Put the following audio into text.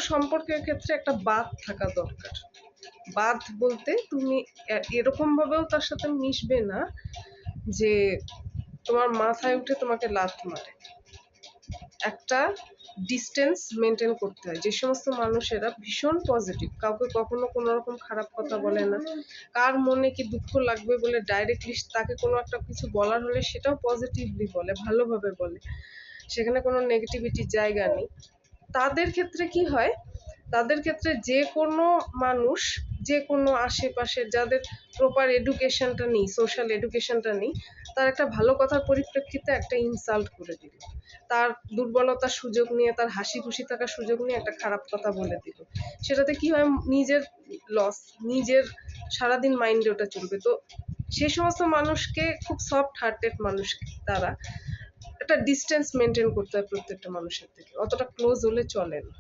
সম্পর্কের ক্ষেত্রে একটা বাঁধ থাকা দরকার। বাঁধ বলতে তুমি এরকম ভাবেও তার সাথে মিশবে না যে তোমার মাথায় উঠে তোমাকে লাথ মারে। একটা ডিস্টেন্স মেনটেন করতে হয়। যে সমস্ত মানুষেরা ভীষণ পজিটিভ, কাউকে কখনো কোনো রকম খারাপ কথা বলে না, কার মনে কি দুঃখ লাগবে বলে ডাইরেক্টলি তাকে কোনো একটা কিছু বলার হলে সেটাও পজিটিভলি বলে, ভালোভাবে বলে, সেখানে কোনো নেগেটিভিটির জায়গা নেই। তাদের ক্ষেত্রে কি হয়, তাদের ক্ষেত্রে যে কোনো মানুষ, যে কোনো আশেপাশের যাদের প্রপার এডুকেশনটা নেই, সোশ্যাল এডুকেশনটা নেই, তার একটা ভালো কথার পরিপ্রেক্ষিতে একটা ইনসাল্ট করে দিল, তার দুর্বলতার সুযোগ নিয়ে, তার হাসি খুশি থাকার সুযোগ নিয়ে একটা খারাপ কথা বলে দিল, সেটাতে কি হয়, নিজের লস, নিজের সারাদিন মাইন্ডে ওটা চলবে। তো সেই সমস্ত মানুষকে, খুব সফট হার্টেড মানুষ তারা, একটা ডিস্টেন্স মেনটেন করতে হয় প্রত্যেকটা মানুষের থেকে, অতটা ক্লোজ হলে চলে না।